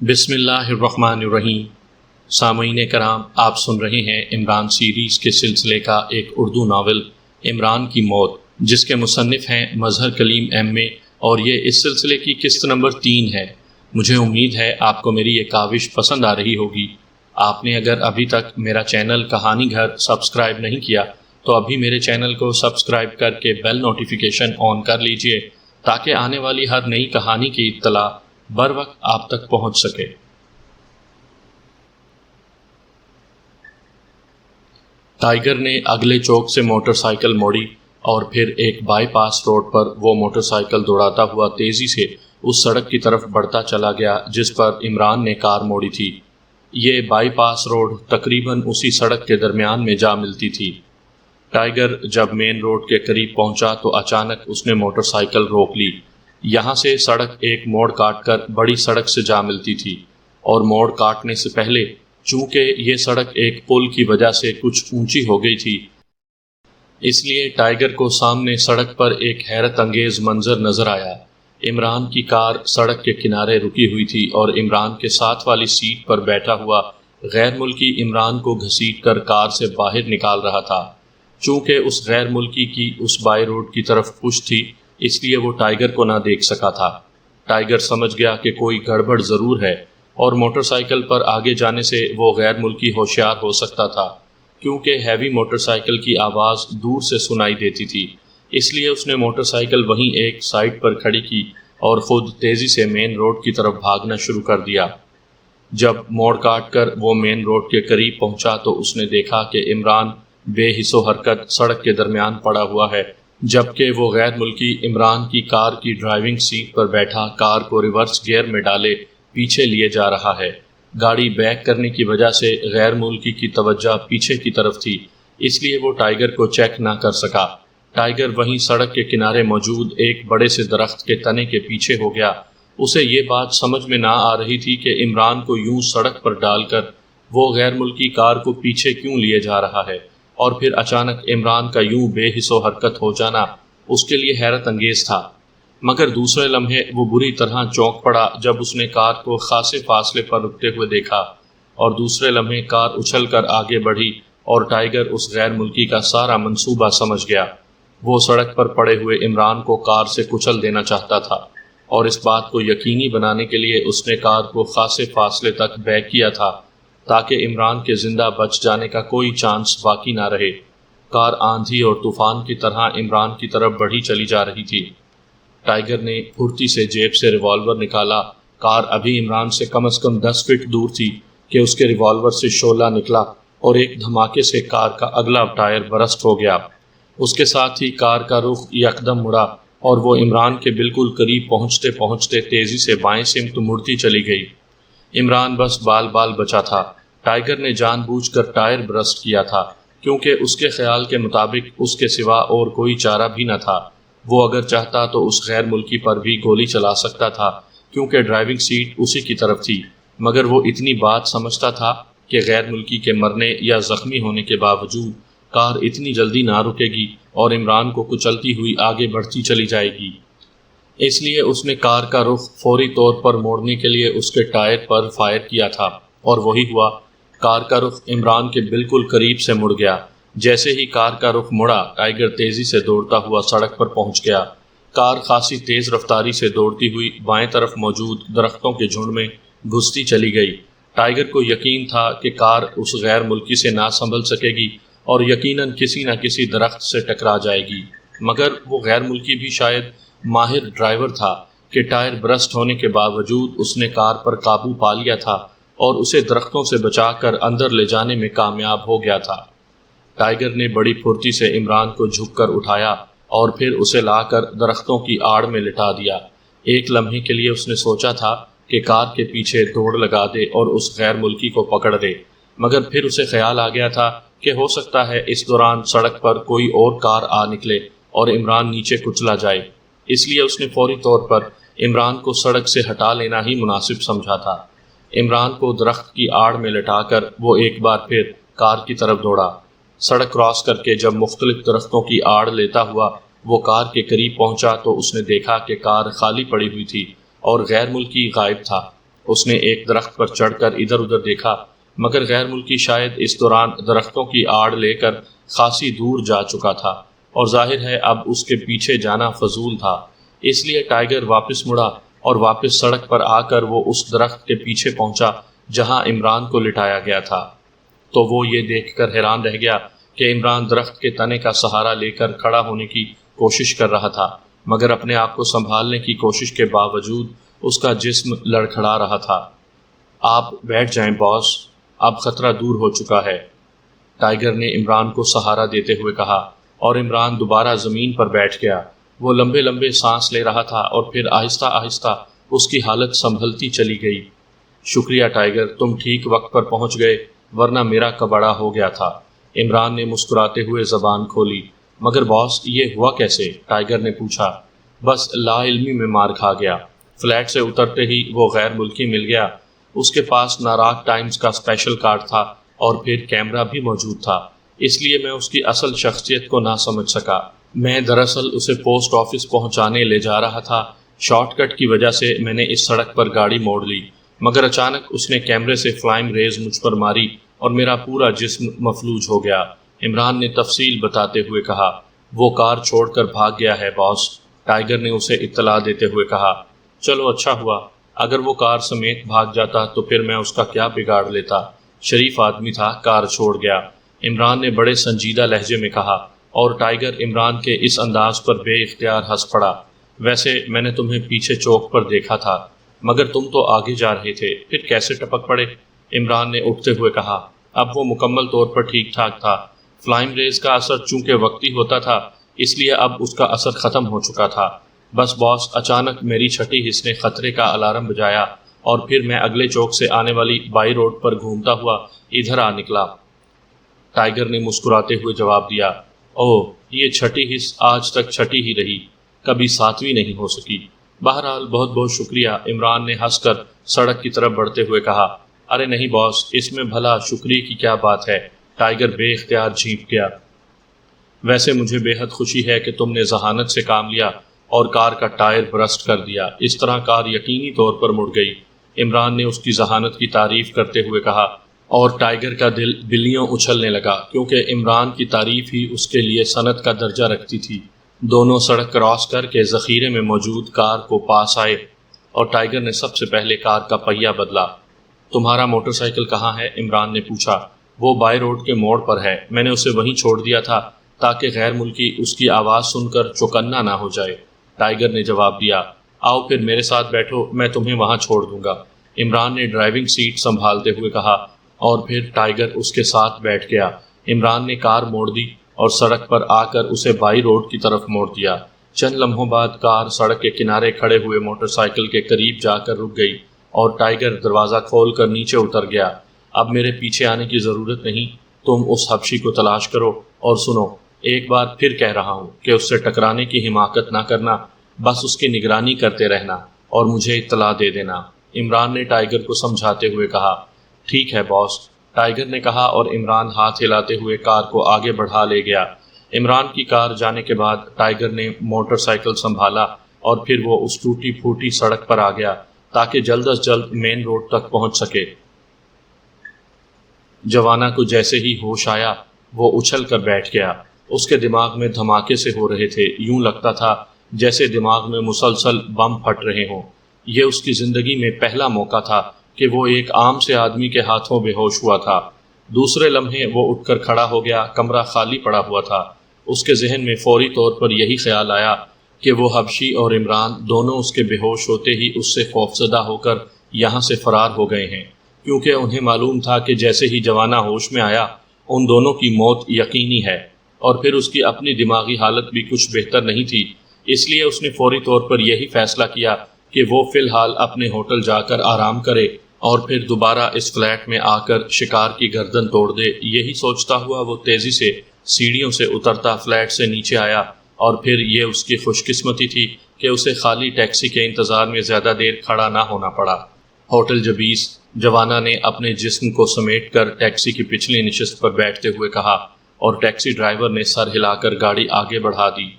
بسم اللہ الرحمن الرحیم۔ سامعین کرام، آپ سن رہے ہیں عمران سیریز کے سلسلے کا ایک اردو ناول عمران کی موت، جس کے مصنف ہیں مظہر کلیم ایم اے، اور یہ اس سلسلے کی قسط نمبر 3 ہے۔ مجھے امید ہے آپ کو میری یہ کاوش پسند آ رہی ہوگی۔ آپ نے اگر ابھی تک میرا چینل کہانی گھر سبسکرائب نہیں کیا تو ابھی میرے چینل کو سبسکرائب کر کے بیل نوٹیفیکیشن آن کر لیجئے تاکہ آنے والی ہر نئی کہانی کی اطلاع بر وقت آپ تک پہنچ سکے۔ ٹائیگر نے اگلے چوک سے موٹر سائیکل موڑی اور پھر ایک بائی پاس روڈ پر وہ موٹر سائیکل دوڑاتا ہوا تیزی سے اس سڑک کی طرف بڑھتا چلا گیا جس پر عمران نے کار موڑی تھی۔ یہ بائی پاس روڈ تقریباً اسی سڑک کے درمیان میں جا ملتی تھی۔ ٹائیگر جب مین روڈ کے قریب پہنچا تو اچانک اس نے موٹر سائیکل روک لی۔ یہاں سے سڑک ایک موڑ کاٹ کر بڑی سڑک سے جا ملتی تھی، اور موڑ کاٹنے سے پہلے چونکہ یہ سڑک ایک پل کی وجہ سے کچھ اونچی ہو گئی تھی، اس لیے ٹائیگر کو سامنے سڑک پر ایک حیرت انگیز منظر نظر آیا۔ عمران کی کار سڑک کے کنارے رکی ہوئی تھی اور عمران کے ساتھ والی سیٹ پر بیٹھا ہوا غیر ملکی عمران کو گھسیٹ کر کار سے باہر نکال رہا تھا۔ چونکہ اس غیر ملکی کی اس بائی روڈ کی طرف پشت تھی، اس لیے وہ ٹائیگر کو نہ دیکھ سکا تھا۔ ٹائیگر سمجھ گیا کہ کوئی گڑبڑ ضرور ہے، اور موٹر سائیکل پر آگے جانے سے وہ غیر ملکی ہوشیار ہو سکتا تھا، کیونکہ ہیوی موٹر سائیکل کی آواز دور سے سنائی دیتی تھی۔ اس لیے اس نے موٹر سائیکل وہیں ایک سائڈ پر کھڑی کی اور خود تیزی سے مین روڈ کی طرف بھاگنا شروع کر دیا۔ جب موڑ کاٹ کر وہ مین روڈ کے قریب پہنچا تو اس نے دیکھا کہ عمران بے حس و حرکت سڑک کے درمیان پڑا ہوا ہے، جبکہ وہ غیر ملکی عمران کی کار کی ڈرائیونگ سیٹ پر بیٹھا کار کو ریورس گیئر میں ڈالے پیچھے لیے جا رہا ہے۔ گاڑی بیک کرنے کی وجہ سے غیر ملکی کی توجہ پیچھے کی طرف تھی، اس لیے وہ ٹائیگر کو چیک نہ کر سکا۔ ٹائیگر وہیں سڑک کے کنارے موجود ایک بڑے سے درخت کے تنے کے پیچھے ہو گیا۔ اسے یہ بات سمجھ میں نہ آ رہی تھی کہ عمران کو یوں سڑک پر ڈال کر وہ غیر ملکی کار کو پیچھے کیوں لیے جا رہا ہے، اور پھر اچانک عمران کا یوں بے حس و حرکت ہو جانا اس کے لیے حیرت انگیز تھا۔ مگر دوسرے لمحے وہ بری طرح چونک پڑا جب اس نے کار کو خاصے فاصلے پر رکتے ہوئے دیکھا، اور دوسرے لمحے کار اچھل کر آگے بڑھی اور ٹائیگر اس غیر ملکی کا سارا منصوبہ سمجھ گیا۔ وہ سڑک پر پڑے ہوئے عمران کو کار سے کچل دینا چاہتا تھا، اور اس بات کو یقینی بنانے کے لیے اس نے کار کو خاصے فاصلے تک بیک کیا تھا تاکہ عمران کے زندہ بچ جانے کا کوئی چانس باقی نہ رہے۔ کار آندھی اور طوفان کی طرح عمران کی طرف بڑھی چلی جا رہی تھی۔ ٹائیگر نے پھرتی سے جیب سے ریوالور نکالا۔ کار ابھی عمران سے کم از کم 10 فٹ دور تھی کہ اس کے ریوالور سے شعلہ نکلا اور ایک دھماکے سے کار کا اگلا ٹائر برسٹ ہو گیا۔ اس کے ساتھ ہی کار کا رخ یکدم مڑا اور وہ عمران کے بالکل قریب پہنچتے پہنچتے تیزی سے بائیں سمت مڑتی چلی گئی۔ عمران بس بال بال بچا تھا۔ ٹائیگر نے جان بوجھ کر ٹائر برسٹ کیا تھا، کیونکہ اس کے خیال کے مطابق اس کے سوا اور کوئی چارہ بھی نہ تھا۔ وہ اگر چاہتا تو اس غیر ملکی پر بھی گولی چلا سکتا تھا، کیونکہ ڈرائیونگ سیٹ اسی کی طرف تھی، مگر وہ اتنی بات سمجھتا تھا کہ غیر ملکی کے مرنے یا زخمی ہونے کے باوجود کار اتنی جلدی نہ رکے گی اور عمران کو کچلتی ہوئی آگے بڑھتی چلی جائے گی۔ اس لیے اس نے کار کا رخ فوری طور پر موڑنے کے لیے اس کے ٹائر پر فائر کیا تھا، اور وہی ہوا۔ کار کا رخ عمران کے بالکل قریب سے مڑ گیا۔ جیسے ہی کار کا رخ مڑا، ٹائیگر تیزی سے دوڑتا ہوا سڑک پر پہنچ گیا۔ کار خاصی تیز رفتاری سے دوڑتی ہوئی بائیں طرف موجود درختوں کے جھنڈ میں گھستی چلی گئی۔ ٹائیگر کو یقین تھا کہ کار اس غیر ملکی سے نہ سنبھل سکے گی اور یقیناً کسی نہ کسی درخت سے ٹکرا جائے گی، مگر وہ غیر ملکی بھی شاید ماہر ڈرائیور تھا کہ ٹائر برسٹ ہونے کے باوجود اس نے کار پر قابو پا لیا تھا اور اسے درختوں سے بچا کر اندر لے جانے میں کامیاب ہو گیا تھا۔ ٹائیگر نے بڑی پھرتی سے عمران کو جھک کر اٹھایا اور پھر اسے لا کر درختوں کی آڑ میں لٹا دیا۔ ایک لمحے کے لیے اس نے سوچا تھا کہ کار کے پیچھے دوڑ لگا دے اور اس غیر ملکی کو پکڑ دے، مگر پھر اسے خیال آ گیا تھا کہ ہو سکتا ہے اس دوران سڑک پر کوئی اور کار آ نکلے اور عمران نیچے کچلا جائے۔ اس لیے اس نے فوری طور پر عمران کو سڑک سے ہٹا لینا ہی مناسب سمجھا تھا۔ عمران کو درخت کی آڑ میں لٹا کر وہ ایک بار پھر کار کی طرف دوڑا۔ سڑک کراس کر کے جب مختلف درختوں کی آڑ لیتا ہوا وہ کار کے قریب پہنچا تو اس نے دیکھا کہ کار خالی پڑی ہوئی تھی اور غیر ملکی غائب تھا۔ اس نے ایک درخت پر چڑھ کر ادھر ادھر دیکھا، مگر غیر ملکی شاید اس دوران درختوں کی آڑ لے کر خاصی دور جا چکا تھا اور ظاہر ہے اب اس کے پیچھے جانا فضول تھا۔ اس لیے ٹائیگر واپس مڑا اور واپس سڑک پر آ کر وہ اس درخت کے پیچھے پہنچا جہاں عمران کو لٹایا گیا تھا۔ تو وہ یہ دیکھ کر حیران رہ گیا کہ عمران درخت کے تنے کا سہارا لے کر کھڑا ہونے کی کوشش کر رہا تھا، مگر اپنے آپ کو سنبھالنے کی کوشش کے باوجود اس کا جسم لڑکھڑا رہا تھا۔ آپ بیٹھ جائیں باس، اب خطرہ دور ہو چکا ہے، ٹائیگر نے عمران کو سہارا دیتے ہوئے کہا، اور عمران دوبارہ زمین پر بیٹھ گیا۔ وہ لمبے لمبے سانس لے رہا تھا اور پھر آہستہ آہستہ اس کی حالت سنبھلتی چلی گئی۔ شکریہ ٹائیگر، تم ٹھیک وقت پر پہنچ گئے، ورنہ میرا کباڑا ہو گیا تھا۔ عمران نے مسکراتے ہوئے زبان کھولی۔ مگر باس، یہ ہوا کیسے؟ ٹائیگر نے پوچھا۔ بس لا علمی میں مار کھا گیا۔ فلیٹ سے اترتے ہی وہ غیر ملکی مل گیا۔ اس کے پاس ناراک ٹائمز کا اسپیشل کارڈ تھا اور پھر کیمرہ بھی موجود تھا، اس لیے میں اس کی اصل شخصیت کو نہ سمجھ سکا۔ میں دراصل اسے پوسٹ آفس پہنچانے لے جا رہا تھا۔ شارٹ کٹ کی وجہ سے میں نے اس سڑک پر گاڑی موڑ لی، مگر اچانک اس نے کیمرے سے فلائنگ ریز مجھ پر ماری اور میرا پورا جسم مفلوج ہو گیا۔ عمران نے تفصیل بتاتے ہوئے کہا۔ وہ کار چھوڑ کر بھاگ گیا ہے باس، ٹائیگر نے اسے اطلاع دیتے ہوئے کہا۔ چلو اچھا ہوا، اگر وہ کار سمیت بھاگ جاتا تو پھر میں اس کا کیا بگاڑ لیتا۔ شریف آدمی تھا، کار چھوڑ گیا، عمران نے بڑے سنجیدہ لہجے میں کہا، اور ٹائیگر عمران کے اس انداز پر بے اختیار ہنس پڑا۔ ویسے میں نے تمہیں پیچھے چوک پر دیکھا تھا، مگر تم تو آگے جا رہے تھے، پھر کیسے ٹپک پڑے؟ عمران نے اٹھتے ہوئے کہا۔ اب وہ مکمل طور پر ٹھیک ٹھاک تھا۔ فلائنگ ریز کا اثر چونکہ وقتی ہوتا تھا، اس لیے اب اس کا اثر ختم ہو چکا تھا۔ بس باس، اچانک میری چھٹی حص نے خطرے کا الارم بجایا اور پھر میں اگلے چوک سے آنے والی بائی روڈ پر گھومتا ہوا ادھر آ نکلا۔ ٹائیگر نے مسکراتے ہوئے جواب دیا۔ اوہ، یہ چھٹی حص آج تک چھٹی ہی رہی، کبھی ساتویں نہیں ہو سکی۔ بہرحال بہت بہت شکریہ، عمران نے ہنس کر سڑک کی طرف بڑھتے ہوئے کہا۔ ارے نہیں باس، اس میں بھلا شکریہ کی کیا بات ہے؟ ٹائیگر بے اختیار جھینپ گیا۔ ویسے مجھے بے حد خوشی ہے کہ تم نے ذہانت سے کام لیا اور کار کا ٹائر برسٹ کر دیا۔ اس طرح کار یقینی طور پر مڑ گئی، عمران نے اس کی ذہانت کی تعریف کرتے ہوئے کہا، اور ٹائیگر کا دل بلیوں اچھلنے لگا، کیونکہ عمران کی تعریف ہی اس کے لیے صنعت کا درجہ رکھتی تھی۔ دونوں سڑک کراس کر کے ذخیرے میں موجود کار کو پاس آئے اور ٹائیگر نے سب سے پہلے کار کا پہیہ بدلا۔ تمہارا موٹر سائیکل کہاں ہے؟ عمران نے پوچھا۔ وہ بائی روڈ کے موڑ پر ہے، میں نے اسے وہیں چھوڑ دیا تھا تاکہ غیر ملکی اس کی آواز سن کر چوکنا نہ ہو جائے، ٹائیگر نے جواب دیا۔ آؤ پھر میرے ساتھ بیٹھو، میں تمہیں وہاں چھوڑ دوں گا، عمران نے ڈرائیونگ سیٹ سنبھالتے ہوئے کہا، اور پھر ٹائیگر اس کے ساتھ بیٹھ گیا۔ عمران نے کار موڑ دی اور سڑک پر آ کر اسے بائی روڈ کی طرف موڑ دیا۔ چند لمحوں بعد کار سڑک کے کنارے کھڑے ہوئے موٹر سائیکل کے قریب جا کر رک گئی اور ٹائیگر دروازہ کھول کر نیچے اتر گیا۔ اب میرے پیچھے آنے کی ضرورت نہیں، تم اس حبشی کو تلاش کرو، اور سنو، ایک بار پھر کہہ رہا ہوں کہ اس سے ٹکرانے کی حماقت نہ کرنا، بس اس کی نگرانی کرتے رہنا اور مجھے اطلاع دے دینا، عمران نے ٹائیگر کو سمجھاتے ہوئے کہا۔ ٹھیک ہے باس، ٹائیگر نے کہا، اور عمران ہاتھ ہلاتے ہوئے کار کو آگے بڑھا لے گیا۔ عمران کی کار جانے کے بعد ٹائیگر نے موٹر سائیکل سنبھالا اور پھر وہ اس ٹوٹی پھوٹی سڑک پر آ گیا تاکہ جلد از جلد مین روڈ تک پہنچ سکے۔ جوانا کو جیسے ہی ہوش آیا وہ اچھل کر بیٹھ گیا۔ اس کے دماغ میں دھماکے سے ہو رہے تھے، یوں لگتا تھا جیسے دماغ میں مسلسل بم پھٹ رہے ہوں۔ یہ اس کی زندگی میں پہلا موقع تھا کہ وہ ایک عام سے آدمی کے ہاتھوں بے ہوش ہوا تھا۔ دوسرے لمحے وہ اٹھ کر کھڑا ہو گیا، کمرہ خالی پڑا ہوا تھا۔ اس کے ذہن میں فوری طور پر یہی خیال آیا کہ وہ حبشی اور عمران دونوں اس کے بے ہوش ہوتے ہی اس سے خوفزدہ ہو کر یہاں سے فرار ہو گئے ہیں، کیونکہ انہیں معلوم تھا کہ جیسے ہی جوانا ہوش میں آیا ان دونوں کی موت یقینی ہے، اور پھر اس کی اپنی دماغی حالت بھی کچھ بہتر نہیں تھی۔ اس لیے اس نے فوری طور پر یہی فیصلہ کیا کہ وہ فی الحال اپنے ہوٹل جا کر آرام کرے اور پھر دوبارہ اس فلیٹ میں آ کر شکار کی گردن توڑ دے۔ یہی سوچتا ہوا وہ تیزی سے سیڑھیوں سے اترتا فلیٹ سے نیچے آیا، اور پھر یہ اس کی خوش قسمتی تھی کہ اسے خالی ٹیکسی کے انتظار میں زیادہ دیر کھڑا نہ ہونا پڑا۔ ہوٹل جبیس، جوانا نے اپنے جسم کو سمیٹ کر ٹیکسی کی پچھلی نشست پر بیٹھتے ہوئے کہا، اور ٹیکسی ڈرائیور نے سر ہلا کر گاڑی آگے بڑھا دی۔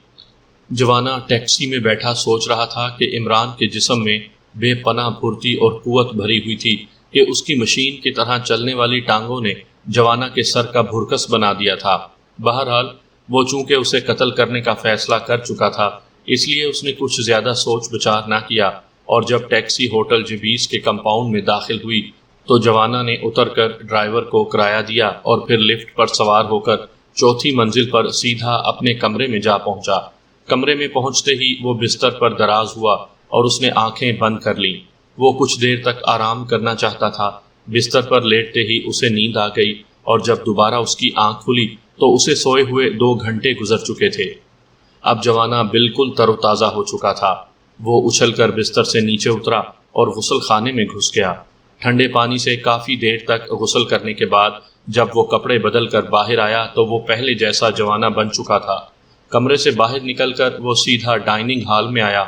جوانا ٹیکسی میں بیٹھا سوچ رہا تھا کہ عمران کے جسم میں بے پناہ پھرتی اور قوت بھری ہوئی تھی کہ اس کی مشین کی طرح چلنے والی ٹانگوں نے جوانا کے سر کا بھرکس بنا دیا تھا۔ بہرحال وہ چونکہ اسے قتل کرنے کا فیصلہ کر چکا تھا، اس لیے اس نے کچھ زیادہ سوچ بچار نہ کیا، اور جب ٹیکسی ہوٹل جبیس کے کمپاؤنڈ میں داخل ہوئی تو جوانا نے اتر کر ڈرائیور کو کرایہ دیا اور پھر لفٹ پر سوار ہو کر چوتھی منزل پر سیدھا اپنے کمرے میں جا پہنچا۔ کمرے میں پہنچتے ہی وہ بستر پر دراز ہوا اور اس نے آنکھیں بند کر لیں۔ وہ کچھ دیر تک آرام کرنا چاہتا تھا۔ بستر پر لیٹتے ہی اسے نیند آ گئی، اور جب دوبارہ اس کی آنکھ کھلی تو اسے سوئے ہوئے 2 گھنٹے گزر چکے تھے۔ اب جوانا بالکل تر و تازہ ہو چکا تھا۔ وہ اچھل کر بستر سے نیچے اترا اور غسل خانے میں گھس گیا۔ ٹھنڈے پانی سے کافی دیر تک غسل کرنے کے بعد جب وہ کپڑے بدل کر باہر آیا تو وہ پہلے جیسا جوانا بن چکا تھا۔ کمرے سے باہر نکل کر وہ سیدھا ڈائننگ ہال میں آیا،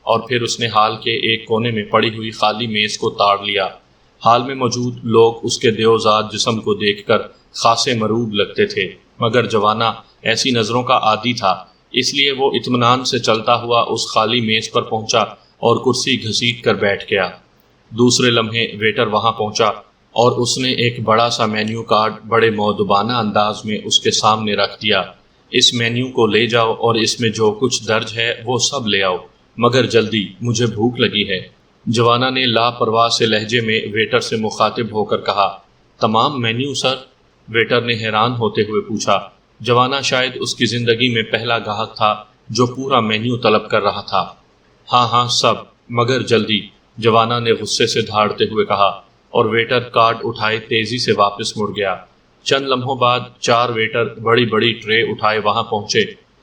اور پھر اس نے ہال کے ایک کونے میں پڑی ہوئی خالی میز کو تاڑ لیا۔ ہال میں موجود لوگ اس کے دیوزاد جسم کو دیکھ کر خاصے مرعوب لگتے تھے، مگر جوانا ایسی نظروں کا عادی تھا، اس لیے وہ اطمینان سے چلتا ہوا اس خالی میز پر پہنچا اور کرسی گھسیٹ کر بیٹھ گیا۔ دوسرے لمحے ویٹر وہاں پہنچا اور اس نے ایک بڑا سا مینیو کارڈ بڑے مؤدبانہ انداز میں اس کے سامنے رکھ دیا۔ اس مینیو کو لے جاؤ اور اس میں جو کچھ درج ہے وہ سب لے آؤ، مگر جلدی، مجھے بھوک لگی ہے۔ جوانا نے لاپرواہ سے لہجے میں ویٹر سے مخاطب ہو کر کہا، تمام مینیو سر؟ ویٹر نے حیران ہوتے ہوئے پوچھا۔ جوانا شاید اس کی زندگی میں پہلا گاہک تھا جو پورا مینیو طلب کر رہا تھا۔ ہاں ہاں سب، مگر جلدی، جوانا نے غصے سے دھاڑتے ہوئے کہا، اور ویٹر کارڈ اٹھائے تیزی سے واپس مڑ گیا۔ چند لمحوں بعد 4 ویٹر بڑی بڑی ٹرے اٹھائے وہاں پہنچے،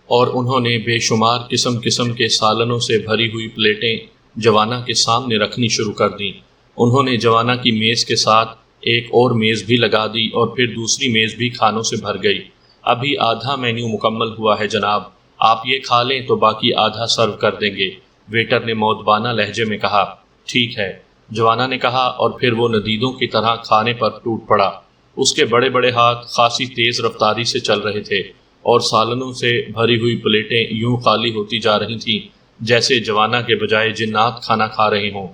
اور انہوں نے بے شمار قسم قسم کے سالنوں سے بھری ہوئی پلیٹیں جوانا کے سامنے رکھنی شروع کر دیں۔ انہوں نے جوانا کی میز کے ساتھ ایک اور میز بھی لگا دی، اور پھر دوسری میز بھی کھانوں سے بھر گئی۔ ابھی آدھا مینیو مکمل ہوا ہے جناب، آپ یہ کھا لیں تو باقی آدھا سرو کر دیں گے، ویٹر نے مؤدبانہ لہجے میں کہا۔ ٹھیک ہے، جوانا نے کہا، اور پھر وہ ندیدوں کی طرح کھانے پر ٹوٹ پڑا۔ اس کے بڑے بڑے ہاتھ خاصی تیز رفتاری سے چل رہے تھے، اور سالنوں سے بھری ہوئی پلیٹیں یوں خالی ہوتی جا رہی تھیں جیسے جوانا کے بجائے جنات کھانا کھا رہے ہوں۔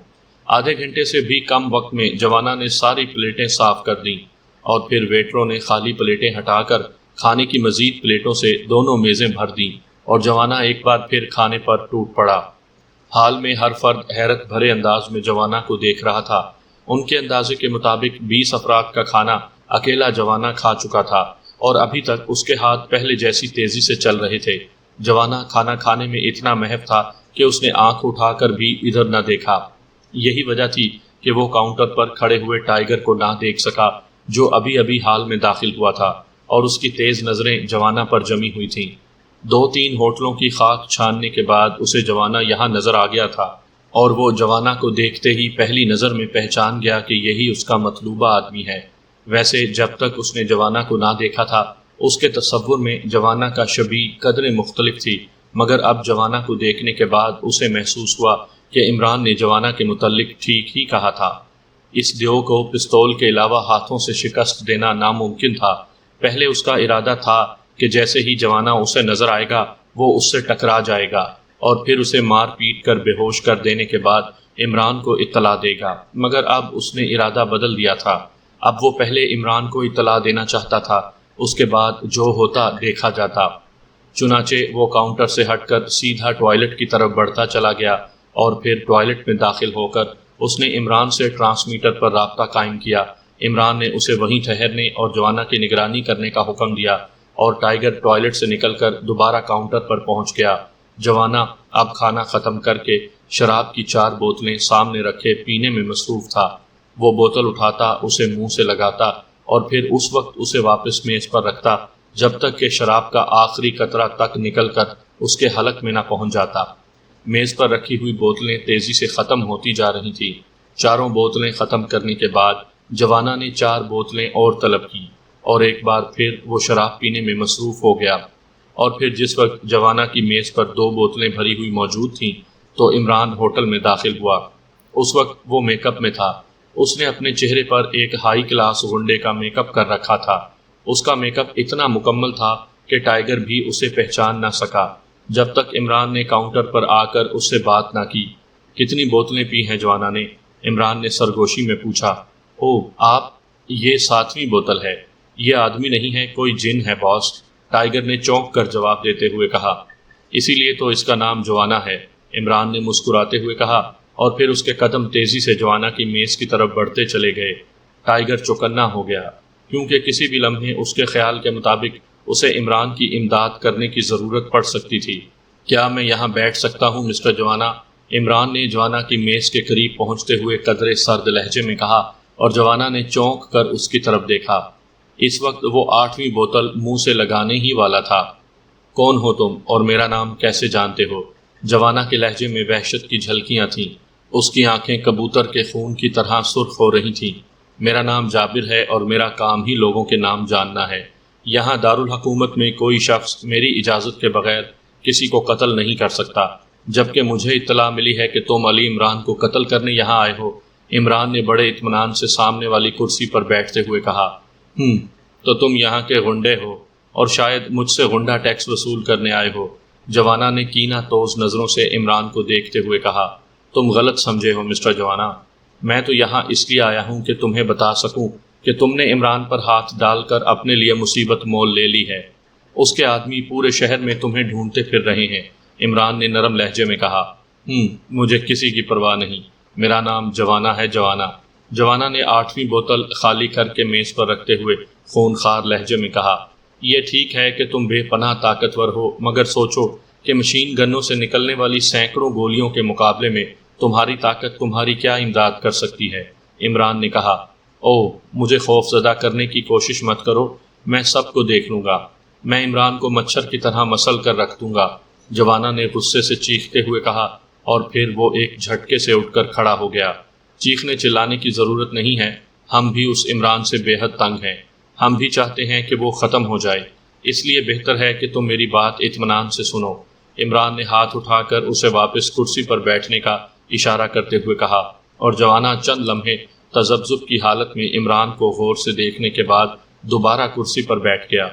آدھے گھنٹے سے بھی کم وقت میں جوانا نے ساری پلیٹیں صاف کر دیں، اور پھر ویٹروں نے خالی پلیٹیں ہٹا کر کھانے کی مزید پلیٹوں سے دونوں میزیں بھر دیں، اور جوانا ایک بار پھر کھانے پر ٹوٹ پڑا۔ حال میں ہر فرد حیرت بھرے انداز میں جوانا کو دیکھ رہا تھا۔ ان کے اندازے کے مطابق 20 افراد کا کھانا اکیلا جوانا کھا چکا تھا، اور ابھی تک اس کے ہاتھ پہلے جیسی تیزی سے چل رہے تھے۔ جوانا کھانا کھانے میں اتنا محو تھا کہ اس نے آنکھ اٹھا کر بھی ادھر نہ دیکھا۔ یہی وجہ تھی کہ وہ کاؤنٹر پر کھڑے ہوئے ٹائیگر کو نہ دیکھ سکا جو ابھی ابھی ہال میں داخل ہوا تھا، اور اس کی تیز نظریں جوانا پر جمی ہوئی تھیں۔ 2-3 ہوٹلوں کی خاک چھاننے کے بعد اسے جوانا یہاں نظر آ گیا تھا، اور وہ جوانا کو دیکھتے ہی پہلی نظر میں پہچان گیا کہ یہی اس کا مطلوبہ آدمی ہے۔ ویسے جب تک اس نے جوانا کو نہ دیکھا تھا، اس کے تصور میں جوانا کا شبیہ قدریں مختلف تھی، مگر اب جوانا کو دیکھنے کے بعد اسے محسوس ہوا کہ عمران نے جوانا کے متعلق ٹھیک ہی کہا تھا۔ اس دیو کو پستول کے علاوہ ہاتھوں سے شکست دینا ناممکن تھا۔ پہلے اس کا ارادہ تھا کہ جیسے ہی جوانا اسے نظر آئے گا وہ اس سے ٹکرا جائے گا، اور پھر اسے مار پیٹ کر بے ہوش کر دینے کے بعد عمران کو اطلاع دے گا، مگر اب اس نے ارادہ بدل دیا تھا۔ اب وہ پہلے عمران کو اطلاع دینا چاہتا تھا، اس کے بعد جو ہوتا دیکھا جاتا۔ چنانچہ وہ کاؤنٹر سے ہٹ کر سیدھا ٹوائلٹ کی طرف بڑھتا چلا گیا، اور پھر ٹوائلٹ میں داخل ہو کر اس نے عمران سے ٹرانسمیٹر پر رابطہ قائم کیا۔ عمران نے اسے وہیں ٹھہرنے اور جوانا کی نگرانی کرنے کا حکم دیا، اور ٹائیگر ٹوائلٹ سے نکل کر دوبارہ کاؤنٹر پر پہنچ گیا۔ جوانا اب کھانا ختم کر کے شراب کی 4 بوتلیں سامنے رکھے پینے میں مصروف تھا۔ وہ بوتل اٹھاتا، اسے منہ سے لگاتا، اور پھر اس وقت اسے واپس میز پر رکھتا جب تک کہ شراب کا آخری قطرہ تک نکل کر اس کے حلق میں نہ پہنچ جاتا۔ میز پر رکھی ہوئی بوتلیں تیزی سے ختم ہوتی جا رہی تھیں۔ 4 بوتلیں ختم کرنے کے بعد جوانا نے 4 بوتلیں اور طلب کی، اور ایک بار پھر وہ شراب پینے میں مصروف ہو گیا۔ اور پھر جس وقت جوانا کی میز پر 2 بوتلیں بھری ہوئی موجود تھیں تو عمران ہوٹل میں داخل ہوا۔ اس وقت وہ میک اپ میں تھا۔ اس نے اپنے چہرے پر ایک ہائی کلاس غنڈے کا میک اپ کر رکھا تھا۔ اس کا میک اپ اتنا مکمل تھا کہ ٹائیگر بھی اسے پہچان نہ سکا جب تک عمران نے کاؤنٹر پر آ کر اس سے بات نہ کی۔ کتنی بوتلیں پی ہیں جوانا نے؟ عمران نے سرگوشی میں پوچھا۔ او آپ، یہ 7ویں بوتل ہے۔ یہ آدمی نہیں ہے، کوئی جن ہے باس، ٹائیگر نے چونک کر جواب دیتے ہوئے کہا۔ اسی لیے تو اس کا نام جوانا ہے، عمران نے مسکراتے ہوئے کہا، اور پھر اس کے قدم تیزی سے جوانا کی میز کی طرف بڑھتے چلے گئے۔ ٹائیگر چوکنا ہو گیا، کیونکہ کسی بھی لمحے اس کے خیال کے مطابق اسے عمران کی امداد کرنے کی ضرورت پڑ سکتی تھی۔ کیا میں یہاں بیٹھ سکتا ہوں مسٹر جوانا؟ عمران نے جوانا کی میز کے قریب پہنچتے ہوئے قدرے سرد لہجے میں کہا، اور جوانا نے چونک کر اس کی طرف دیکھا۔ اس وقت وہ 8ویں بوتل منہ سے لگانے ہی والا تھا۔ کون ہو تم اور میرا نام کیسے جانتے ہو؟ جوانا کے لہجے میں وحشت کی جھلکیاں تھیں، اس کی آنکھیں کبوتر کے خون کی طرح سرخ ہو رہی تھیں۔ میرا نام جابر ہے اور میرا کام ہی لوگوں کے نام جاننا ہے۔ یہاں دارالحکومت میں کوئی شخص میری اجازت کے بغیر کسی کو قتل نہیں کر سکتا، جبکہ مجھے اطلاع ملی ہے کہ تم علی عمران کو قتل کرنے یہاں آئے ہو۔ عمران نے بڑے اطمینان سے سامنے والی کرسی پر بیٹھتے ہوئے کہا۔ تو تم یہاں کے غنڈے ہو اور شاید مجھ سے غنڈہ ٹیکس وصول کرنے آئے ہو، جوانا نے کینہ توز نظروں سے عمران کو دیکھتے ہوئے کہا۔ تم غلط سمجھے ہو مسٹر جوانا، میں تو یہاں اس لیے آیا ہوں کہ تمہیں بتا سکوں کہ تم نے عمران پر ہاتھ ڈال کر اپنے لیے مصیبت مول لے لی ہے۔ اس کے آدمی پورے شہر میں تمہیں ڈھونڈتے پھر رہے ہیں، عمران نے نرم لہجے میں کہا۔ مجھے کسی کی پرواہ نہیں، میرا نام جوانا ہے، جوانا۔ جوانا نے 8ویں بوتل خالی کر کے میز پر رکھتے ہوئے خونخوار لہجے میں کہا۔ یہ ٹھیک ہے کہ تم بے پناہ طاقتور ہو، مگر سوچو کہ مشین گنوں سے نکلنے والی سینکڑوں گولیوں کے مقابلے میں تمہاری طاقت تمہاری کیا امداد کر سکتی ہے؟ عمران نے کہا۔ مجھے خوف زدہ کرنے کی کوشش مت کرو، میں سب کو دیکھ لوں گا، میں عمران کو مچھر کی طرح مسل کر رکھ دوں گا، جوانا نے غصے سے چیختے ہوئے کہا، اور پھر وہ ایک جھٹکے سے اٹھ کر کھڑا ہو گیا۔ چیخنے چلانے کی ضرورت نہیں ہے، ہم بھی اس عمران سے بے حد تنگ ہیں، ہم بھی چاہتے ہیں کہ وہ ختم ہو جائے، اس لیے بہتر ہے کہ تم میری بات اطمینان سے سنو۔ عمران نے ہاتھ اٹھا کر اسے واپس کرسی پر بیٹھنے کا اشارہ کرتے ہوئے کہا، اور جوانا چند لمحے تذبذب کی حالت میں عمران کو غور سے دیکھنے کے بعد دوبارہ کرسی پر بیٹھ گیا۔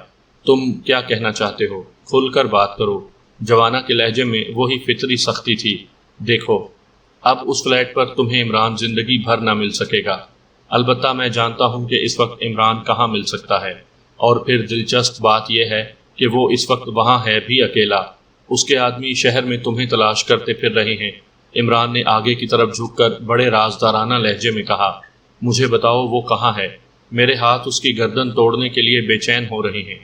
تم کیا کہنا چاہتے ہو؟ کھل کر بات کرو۔ جوانا کے لہجے میں وہی فطری سختی تھی۔ دیکھو، اب اس فلیٹ پر تمہیں عمران زندگی بھر نہ مل سکے گا، البتہ میں جانتا ہوں کہ اس وقت عمران کہاں مل سکتا ہے، اور پھر دلچسپ بات یہ ہے کہ وہ اس وقت وہاں ہے بھی اکیلا، اس کے آدمی شہر میں تمہیں تلاش کرتے پھر رہے ہیں۔ عمران نے آگے کی طرف جھک کر بڑے رازدارانہ لہجے میں کہا، مجھے بتاؤ وہ کہاں ہے، میرے ہاتھ اس کی گردن توڑنے کے لیے بے چین ہو رہے ہیں۔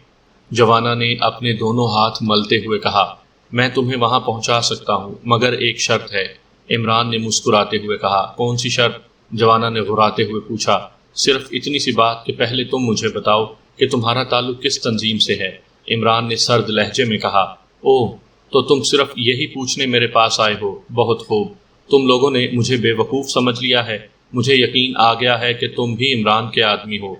جوانا نے اپنے دونوں ہاتھ ملتے ہوئے کہا، میں تمہیں وہاں پہنچا سکتا ہوں، مگر ایک شرط ہے۔ عمران نے مسکراتے ہوئے کہا، کون سی شرط؟ جوانا نے غراتے ہوئے پوچھا۔ صرف اتنی سی بات کہ پہلے تم مجھے بتاؤ کہ تمہارا تعلق کس تنظیم سے ہے، عمران نے سرد لہجے میں کہا۔ تو تم صرف یہی پوچھنے میرے پاس آئے ہو، بہت خوب، تم لوگوں نے مجھے بے وقوف سمجھ لیا ہے، مجھے یقین آ گیا ہے کہ تم بھی عمران کے آدمی ہو،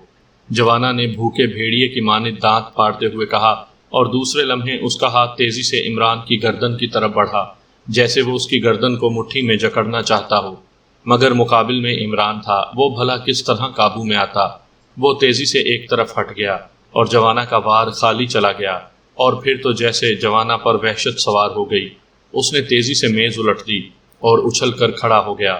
جوانا نے بھوکے بھیڑیے کی مانند دانت پاڑتے ہوئے کہا، اور دوسرے لمحے اس کا ہاتھ تیزی سے عمران کی گردن کی طرف بڑھا، جیسے وہ اس کی گردن کو مٹھی میں جکڑنا چاہتا ہو، مگر مقابل میں عمران تھا، وہ بھلا کس طرح قابو میں آتا۔ وہ تیزی سے ایک طرف ہٹ گیا اور جوانا کا وار خالی چلا گیا، اور پھر تو جیسے جوانا پر وحشت سوار ہو گئی، اس نے تیزی سے میز الٹ دی اور اچھل کر کھڑا ہو گیا۔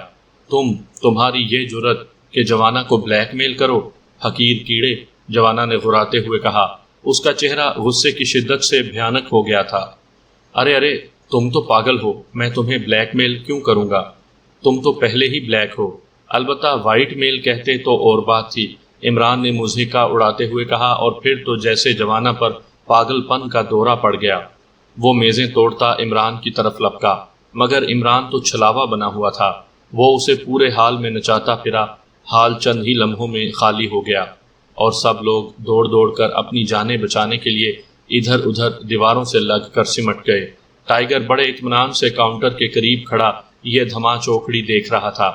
تمہاری یہ جرت کہ جوانا کو بلیک میل کرو، حقیر کیڑے، جوانا نے غراتے ہوئے کہا۔ اس کا چہرہ غصے کی شدت سے بھیانک ہو گیا تھا۔ ارے تم تو پاگل ہو، میں تمہیں بلیک میل کیوں کروں گا؟ تم تو پہلے ہی بلیک ہو، البتہ وائٹ میل کہتے تو اور بات تھی، عمران نے مضحکہ اڑاتے ہوئے کہا، اور پھر تو جیسے جوانا پر پاگل پن کا دورہ پڑ گیا۔ وہ میزیں توڑتا عمران کی طرف لپکا، مگر عمران تو چھلاوا بنا ہوا تھا، وہ اسے پورے حال میں نچاتا پھرا۔ حال چند ہی لمحوں میں خالی ہو گیا، اور سب لوگ دوڑ دوڑ کر اپنی جانیں بچانے کے لیے ادھر ادھر دیواروں سے لگ کر سمٹ گئے۔ ٹائیگر بڑے اطمینان سے کاؤنٹر کے قریب کھڑا یہ دھما چوکڑی دیکھ رہا تھا۔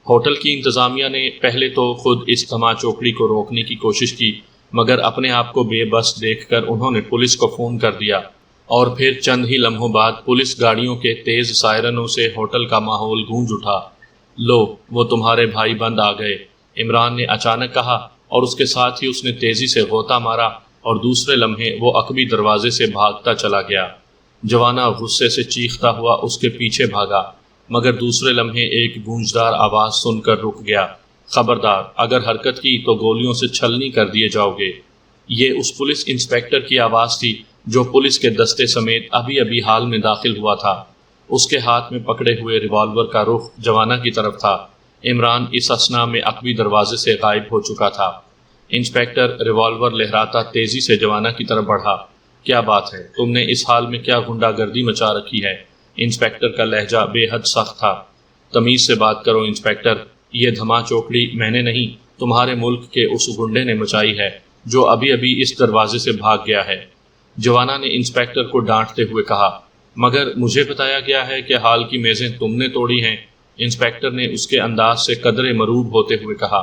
ہوٹل کی انتظامیہ نے پہلے تو خود اس دھما چوکڑی کو روکنے کی کوشش کی، مگر اپنے آپ کو بے بس دیکھ کر انہوں نے پولیس کو فون کر دیا، اور پھر چند ہی لمحوں بعد پولیس گاڑیوں کے تیز سائرنوں سے ہوٹل کا ماحول گونج اٹھا۔ لو، وہ تمہارے بھائی بند آ گئے، عمران نے اچانک کہا، اور اس کے ساتھ ہی اس نے تیزی سے غوطہ مارا، اور دوسرے لمحے وہ عقبی دروازے سے بھاگتا چلا گیا۔ جوانا غصے سے چیختا ہوا اس کے پیچھے بھاگا، مگر دوسرے لمحے ایک گونجدار آواز سن کر رک گیا۔ خبردار، اگر حرکت کی تو گولیوں سے چھلنی کر دیے جاؤ گے۔ یہ اس پولیس انسپیکٹر کی آواز تھی جو پولیس کے دستے سمیت ابھی ابھی حال میں داخل ہوا تھا۔ اس کے ہاتھ میں پکڑے ہوئے ریوالور کا رخ جوانہ کی طرف تھا۔ عمران اس اثنا میں عقبی دروازے سے غائب ہو چکا تھا۔ انسپیکٹر ریوالور لہراتا تیزی سے جوانہ کی طرف بڑھا۔ کیا بات ہے، تم نے اس حال میں کیا غنڈہ گردی مچا رکھی ہے؟ انسپیکٹر کا لہجہ بے حد سخت تھا۔ تمیز سے بات کرو انسپیکٹر، یہ دھما چوکڑی میں نے نہیں، تمہارے ملک کے اس گنڈے نے مچائی ہے جو ابھی ابھی اس دروازے سے بھاگ گیا ہے۔ جوانہ نے انسپیکٹر کو ڈانٹتے ہوئے کہا۔ مگر مجھے بتایا گیا ہے کہ حال کی میزیں تم نے توڑی ہیں۔ انسپیکٹر نے اس کے انداز سے قدرے مروب ہوتے ہوئے کہا۔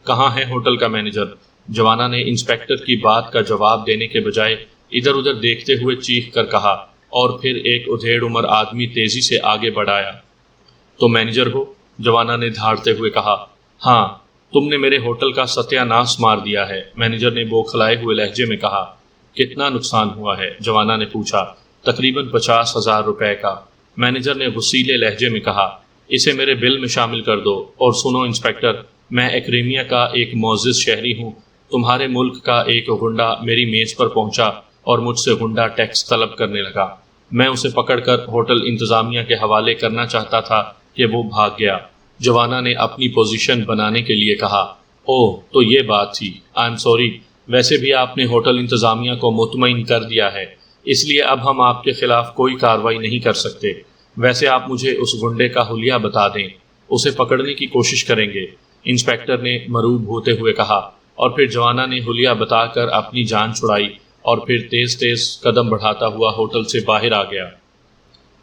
کہاں ہے ہوٹل کا مینیجر؟ جوانہ نے انسپیکٹر کی بات کا جواب دینے کے بجائے ادھر ادھر دیکھتے ہوئے چیخ کر کہا، اور پھر ایک ادھیڑ عمر آدمی تیزی سے آگے بڑھایا۔ تو مینیجر ہو؟ جوانہ نے دھاڑتے ہوئے کہا۔ ہاں، تم نے میرے ہوٹل کا ستیہ ناش مار دیا ہے، مینیجر نے بوکھلائے ہوئے لہجے میں کہا۔ کتنا نقصان ہوا ہے؟ جوانہ نے پوچھا۔ تقریباً 50,000 روپے کا، مینیجر نے غصیلے لہجے میں کہا۔ اسے میرے بل میں شامل کر دو۔ اور سنو انسپیکٹر، میں ایکریمیا کا ایک معزز شہری ہوں۔ تمہارے ملک کا ایک غنڈہ میری میز پر پہنچا اور مجھ سے غنڈہ ٹیکس طلب کرنے لگا۔ میں اسے پکڑ کر ہوٹل انتظامیہ کے حوالے کرنا چاہتا تھا کہ وہ بھاگ گیا۔ جوانہ نے اپنی پوزیشن بنانے کے لیے کہا۔ اوہ، تو یہ بات تھی، آئی ایم سوری۔ ویسے بھی آپ نے ہوٹل انتظامیہ کو مطمئن کر دیا ہے، اس لیے اب ہم آپ کے خلاف کوئی کارروائی نہیں کر سکتے۔ ویسے آپ مجھے اس گنڈے کا حلیہ بتا دیں، اسے پکڑنے کی کوشش کریں گے، انسپیکٹر نے مروب ہوتے ہوئے کہا۔ اور پھر جوانہ نے حلیہ بتا کر اپنی جان چھڑائی اور پھر تیز تیز قدم بڑھاتا ہوا ہوٹل سے باہر آ گیا۔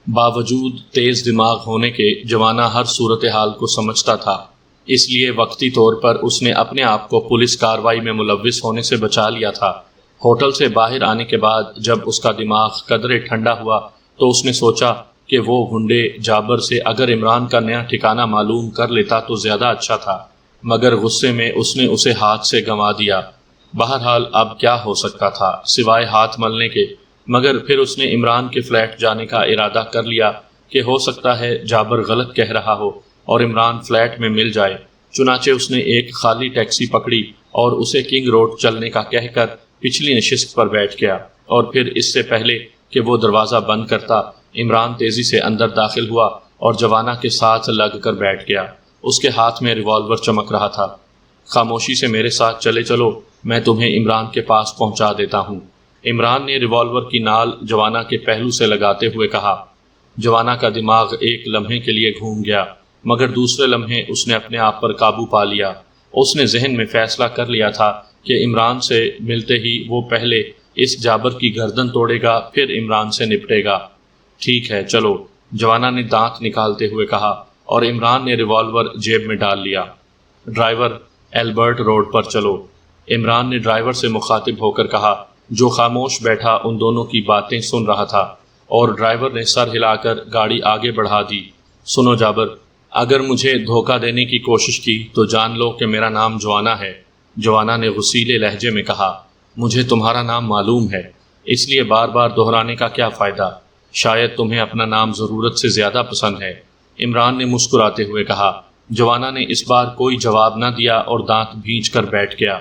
باوجود تیز دماغ ہونے کے جوانہ ہر صورتحال کو سمجھتا تھا، اس لیے وقتی طور پر اس نے اپنے آپ کو پولیس کارروائی میں ملوث ہونے سے بچا لیا تھا۔ ہوٹل سے باہر آنے کے بعد جب اس کا دماغ قدرے ٹھنڈا ہوا تو اس نے سوچا کہ وہ گنڈے جابر سے اگر عمران کا نیا ٹھکانہ معلوم کر لیتا تو زیادہ اچھا تھا، مگر غصے میں اس نے اسے ہاتھ سے گنوا دیا۔ بہرحال اب کیا ہو سکتا تھا سوائے ہاتھ ملنے کے، مگر پھر اس نے عمران کے فلیٹ جانے کا ارادہ کر لیا کہ ہو سکتا ہے جابر غلط کہہ رہا ہو اور عمران فلیٹ میں مل جائے۔ چنانچہ اس نے ایک خالی ٹیکسی پکڑی اور اسے کنگ روڈ چلنے کا کہہ کر پچھلی نشست پر بیٹھ گیا، اور پھر اس سے پہلے کہ وہ دروازہ بند کرتا، عمران تیزی سے اندر داخل ہوا اور جوانہ کے ساتھ لگ کر بیٹھ گیا۔ اس کے ہاتھ میں ریوالور چمک رہا تھا۔ خاموشی سے میرے ساتھ چلے چلو، میں تمہیں عمران کے پاس پہنچا دیتا ہوں، عمران نے ریوالور کی نال جوانہ کے پہلو سے لگاتے ہوئے کہا۔ جوانہ کا دماغ ایک لمحے کے لیے گھوم گیا، مگر دوسرے لمحے اس نے اپنے آپ پر قابو پا لیا۔ اس نے ذہن میں فیصلہ کر لیا تھا کہ عمران سے ملتے ہی وہ پہلے اس جابر کی گردن توڑے گا، پھر عمران سے نپٹے گا۔ ٹھیک ہے چلو، جوانہ نے دانت نکالتے ہوئے کہا، اور عمران نے ریوالور جیب میں ڈال لیا۔ ڈرائیور، ایلبرٹ روڈ پر چلو، عمران نے ڈرائیور سے مخاطب ہو کر کہا، جو خاموش بیٹھا ان دونوں کی باتیں سن رہا تھا، اور ڈرائیور نے سر ہلا کر گاڑی آگے بڑھا دی۔ سنو جابر، اگر مجھے دھوکہ دینے کی کوشش کی تو جان لو کہ میرا نام جوانہ ہے، جوانہ نے غصیلے لہجے میں کہا۔ مجھے تمہارا نام معلوم ہے، اس لیے بار بار دہرانے کا کیا فائدہ؟ شاید تمہیں اپنا نام ضرورت سے زیادہ پسند ہے، عمران نے مسکراتے ہوئے کہا۔ جوانہ نے اس بار کوئی جواب نہ دیا اور دانت بھینچ کر بیٹھ گیا۔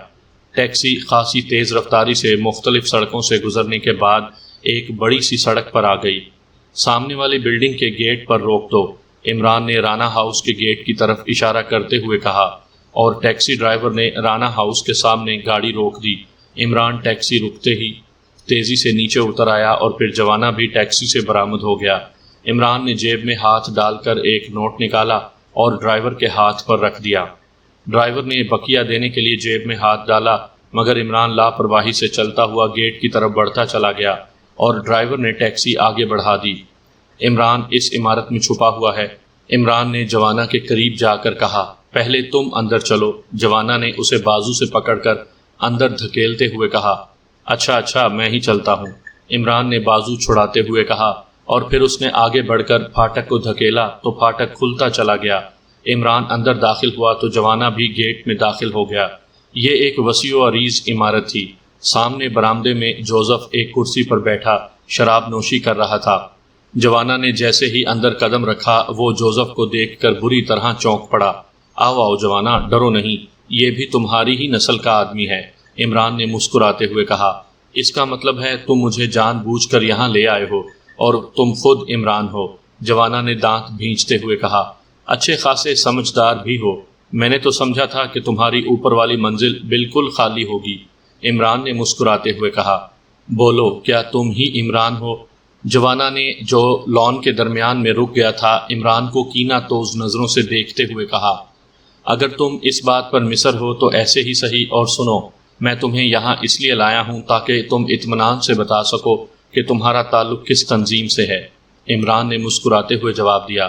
ٹیکسی خاصی تیز رفتاری سے مختلف سڑکوں سے گزرنے کے بعد ایک بڑی سی سڑک پر آ گئی۔ سامنے والی بلڈنگ کے گیٹ پر روک دو، عمران نے رانا ہاؤس کے گیٹ کی طرف اشارہ کرتے ہوئے کہا، اور ٹیکسی ڈرائیور نے رانا ہاؤس کے سامنے گاڑی روک دی۔ عمران ٹیکسی رکتے ہی تیزی سے نیچے اتر آیا اور پھر جوانہ بھی ٹیکسی سے برآمد ہو گیا۔ عمران نے جیب میں ہاتھ ڈال کر ایک نوٹ نکالا اور ڈرائیور کے ہاتھ پر رکھ دیا۔ ڈرائیور نے بقیہ دینے کے لیے جیب میں ہاتھ ڈالا، مگر عمران لاپرواہی سے چلتا ہوا گیٹ کی طرف بڑھتا چلا گیا اور ڈرائیور نے ٹیکسی آگے بڑھا دی۔ عمران اس عمارت میں چھپا ہوا ہے، عمران نے جوانہ کے قریب جا کر کہا۔ پہلے تم اندر چلو، جوانہ نے اسے بازو سے پکڑ کر اندر دھکیلتے ہوئے کہا۔ اچھا میں ہی چلتا ہوں، عمران نے بازو چھڑاتے ہوئے کہا، اور پھر اس نے آگے بڑھ کر پھاٹک کو دھکیلا تو پھاٹک کھلتا چلا گیا۔ عمران اندر داخل ہوا تو جوانہ بھی گیٹ میں داخل ہو گیا۔ یہ ایک وسیع و عریض عمارت تھی۔ سامنے برآمدے میں جوزف ایک کرسی پر بیٹھا شراب نوشی کر رہا تھا۔ جوانا نے جیسے ہی اندر قدم رکھا وہ جوزف کو دیکھ کر بری طرح چونک پڑا۔ آؤ آؤ جوانا، ڈرو نہیں، یہ بھی تمہاری ہی نسل کا آدمی ہے، عمران نے مسکراتے ہوئے کہا۔ اس کا مطلب ہے تم مجھے جان بوجھ کر یہاں لے آئے ہو اور تم خود عمران ہو، جوانا نے دانت بھینچتے ہوئے کہا۔ اچھے خاصے سمجھدار بھی ہو، میں نے تو سمجھا تھا کہ تمہاری اوپر والی منزل بالکل خالی ہوگی، عمران نے مسکراتے ہوئے کہا۔ بولو، کیا تم ہی عمران ہو؟ جوانا نے جو لان کے درمیان میں رک گیا تھا عمران کو کینہ توز نظروں سے دیکھتے ہوئے کہا۔ اگر تم اس بات پر مصر ہو تو ایسے ہی صحیح، اور سنو، میں تمہیں یہاں اس لیے لایا ہوں تاکہ تم اطمینان سے بتا سکو کہ تمہارا تعلق کس تنظیم سے ہے، عمران نے مسکراتے ہوئے جواب دیا۔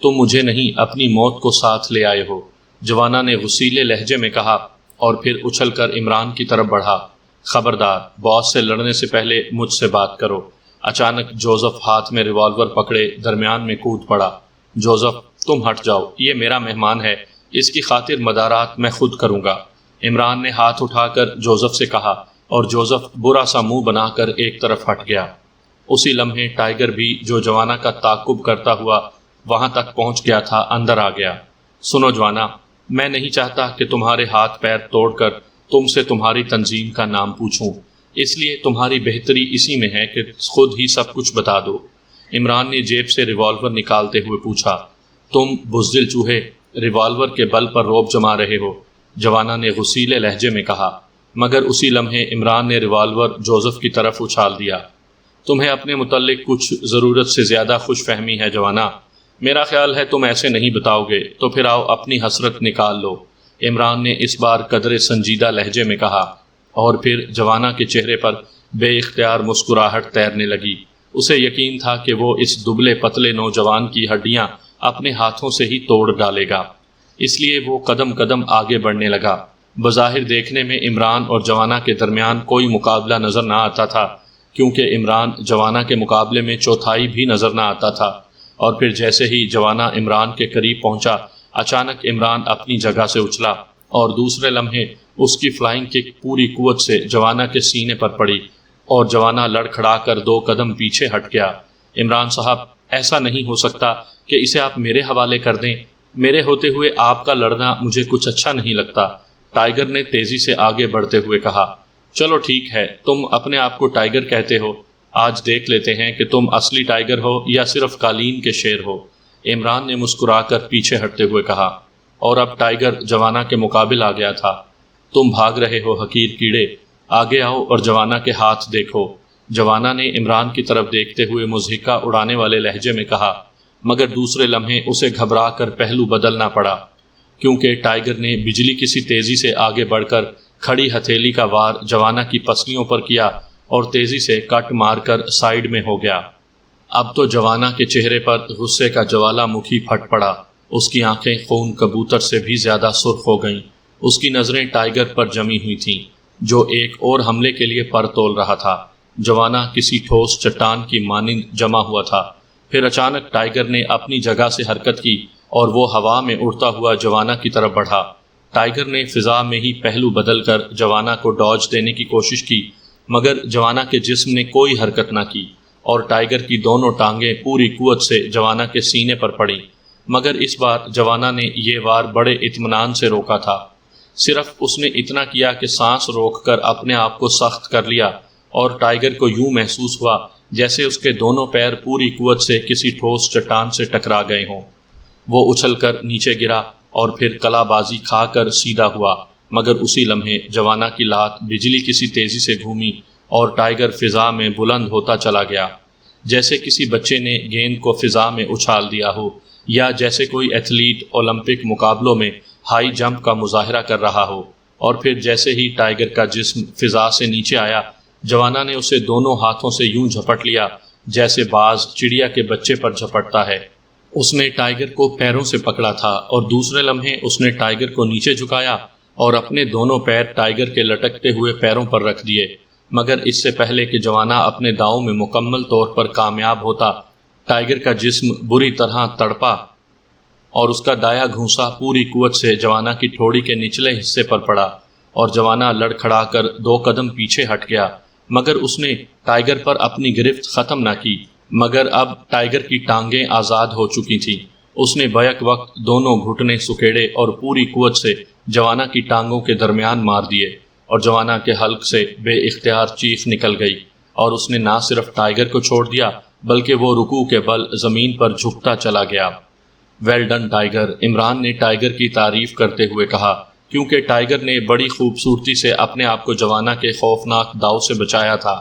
تم مجھے نہیں اپنی موت کو ساتھ لے آئے ہو، جوانا نے غصیلے لہجے میں کہا اور پھر اچھل کر عمران کی طرف بڑھا۔ خبردار، باس سے لڑنے سے پہلے مجھ سے بات کرو۔ اچانک جوزف ہاتھ میں ریوالور پکڑے درمیان میں کود پڑا۔ جوزف، تم ہٹ جاؤ، یہ میرا مہمان ہے، اس کی خاطر مدارات میں خود کروں گا، عمران نے ہاتھ اٹھا کر جوزف سے کہا، اور جوزف برا سا منہ بنا کر ایک طرف ہٹ گیا۔ اسی لمحے ٹائیگر بھی جو جوانا کا تعاقب کرتا ہوا وہاں تک پہنچ گیا تھا اندر آ گیا۔ سنو جوانا، میں نہیں چاہتا کہ تمہارے ہاتھ پیر توڑ کر تم سے تمہاری تنظیم کا نام پوچھوں، اس لیے تمہاری بہتری اسی میں ہے کہ خود ہی سب کچھ بتا دو، عمران نے جیب سے ریوالور نکالتے ہوئے پوچھا۔ تم بزدل چوہے، ریوالور کے بل پر رعب جما رہے ہو، جوانا نے غصیلے لہجے میں کہا، مگر اسی لمحے عمران نے ریوالور جوزف کی طرف اچھال دیا۔ تمہیں اپنے متعلق کچھ ضرورت سے زیادہ خوش فہمی ہے جوانا، میرا خیال ہے تم ایسے نہیں بتاؤ گے، تو پھر آؤ اپنی حسرت نکال لو، عمران نے اس بار قدرے سنجیدہ لہجے میں کہا، اور پھر جوانا کے چہرے پر بے اختیار مسکراہٹ تیرنے لگی۔ اسے یقین تھا کہ وہ اس دبلے پتلے نوجوان کی ہڈیاں اپنے ہاتھوں سے ہی توڑ ڈالے گا، اس لیے وہ قدم قدم آگے بڑھنے لگا۔ بظاہر دیکھنے میں عمران اور جوانا کے درمیان کوئی مقابلہ نظر نہ آتا تھا، کیونکہ عمران جوانا کے مقابلے میں چوتھائی بھی نظر نہ آتا تھا، اور پھر جیسے ہی جوانا عمران کے قریب پہنچا، اچانک عمران اپنی جگہ سے اچھلا اور دوسرے لمحے اس کی فلائنگ کک پوری قوت سے جوانا کے سینے پر پڑی اور جوانا لڑکھڑا کر 2 قدم پیچھے ہٹ گیا۔ عمران صاحب، ایسا نہیں ہو سکتا کہ اسے آپ میرے حوالے کر دیں، میرے ہوتے ہوئے آپ کا لڑنا مجھے کچھ اچھا نہیں لگتا، ٹائیگر نے تیزی سے آگے بڑھتے ہوئے کہا۔ چلو ٹھیک ہے، تم اپنے آپ کو ٹائیگر کہتے ہو، آج دیکھ لیتے ہیں کہ تم اصلی ٹائیگر ہو یا صرف قالین کے شیر ہو، عمران نے مسکرا کر پیچھے ہٹتے ہوئے کہا، اور اب ٹائیگر جوانا کے مقابل آ گیا تھا۔ تم بھاگ رہے ہو حقیر کیڑے، آگے آؤ اور جوانا کے ہاتھ دیکھو، جوانا نے عمران کی طرف دیکھتے ہوئے مضحکہ اڑانے والے لہجے میں کہا، مگر دوسرے لمحے اسے گھبرا کر پہلو بدلنا پڑا، کیونکہ ٹائیگر نے بجلی کسی تیزی سے آگے بڑھ کر کھڑی ہتھیلی کا وار جوانا کی پسلیوں پر کیا اور تیزی سے کٹ مار کر سائیڈ میں ہو گیا۔ اب تو جوانا کے چہرے پر غصے کا جوالا مکھی پھٹ پڑا، اس کی آنکھیں خون کبوتر سے بھی زیادہ سرخ ہو گئیں، اس کی نظریں ٹائیگر پر جمی ہوئی تھیں جو ایک اور حملے کے لیے پر تول رہا تھا۔ جوانا کسی ٹھوس چٹان کی مانند جمع ہوا تھا، پھر اچانک ٹائیگر نے اپنی جگہ سے حرکت کی اور وہ ہوا میں اڑتا ہوا جوانا کی طرف بڑھا۔ ٹائیگر نے فضا میں ہی پہلو بدل کر جوانا کو ڈاج دینے کی کوشش کی، مگر جوانا کے جسم نے کوئی حرکت نہ کی اور ٹائیگر کی دونوں ٹانگیں پوری قوت سے جوانا کے سینے پر پڑیں، مگر اس بار جوانا نے یہ وار بڑے اطمینان سے روکا تھا۔ صرف اس نے اتنا کیا کہ سانس روک کر اپنے آپ کو سخت کر لیا اور ٹائیگر کو یوں محسوس ہوا جیسے اس کے دونوں پیر پوری قوت سے کسی ٹھوس چٹان سے ٹکرا گئے ہوں۔ وہ اچھل کر نیچے گرا اور پھر کلا بازی کھا کر سیدھا ہوا، مگر اسی لمحے جوانا کی لات بجلی کسی تیزی سے گھومی اور ٹائیگر فضا میں بلند ہوتا چلا گیا، جیسے کسی بچے نے گیند کو فضا میں اچھال دیا ہو، یا جیسے کوئی ایتھلیٹ اولمپک مقابلوں میں ہائی جمپ کا مظاہرہ کر رہا ہو۔ اور پھر جیسے ہی ٹائیگر کا جسم فضا سے نیچے آیا، جوانا نے اسے دونوں ہاتھوں سے یوں جھپٹ لیا جیسے باز چڑیا کے بچے پر جھپٹتا ہے۔ اس نے ٹائیگر کو پیروں سے پکڑا تھا اور دوسرے لمحے اس نے ٹائیگر کو نیچے جھکایا اور اپنے دونوں پیر ٹائیگر کے لٹکتے ہوئے پیروں پر رکھ دیے، مگر اس سے پہلے کہ جوانا اپنے داؤں میں مکمل طور پر کامیاب ہوتا، ٹائیگر کا جسم بری طرح تڑپا اور اس کا دایا گھونسا پوری قوت سے جوانا کی ٹھوڑی کے نچلے حصے پر پڑا اور جوانا لڑکھڑا کر 2 قدم پیچھے ہٹ گیا، مگر اس نے ٹائیگر پر اپنی گرفت ختم نہ کی۔ مگر اب ٹائیگر کی ٹانگیں آزاد ہو چکی تھیں۔ اس نے بیک وقت دونوں گھٹنے سکیڑے اور پوری قوت سے جوانا کی ٹانگوں کے درمیان مار دیے، اور جوانا کے حلق سے بے اختیار چیخ نکل گئی، اور اس نے نہ صرف ٹائیگر کو چھوڑ دیا بلکہ وہ رکوع کے بل زمین پر جھکتا چلا گیا۔ ویل ڈن ٹائیگر، عمران نے ٹائیگر کی تعریف کرتے ہوئے کہا، کیونکہ ٹائیگر نے بڑی خوبصورتی سے اپنے آپ کو جوانا کے خوفناک داؤ سے بچایا تھا۔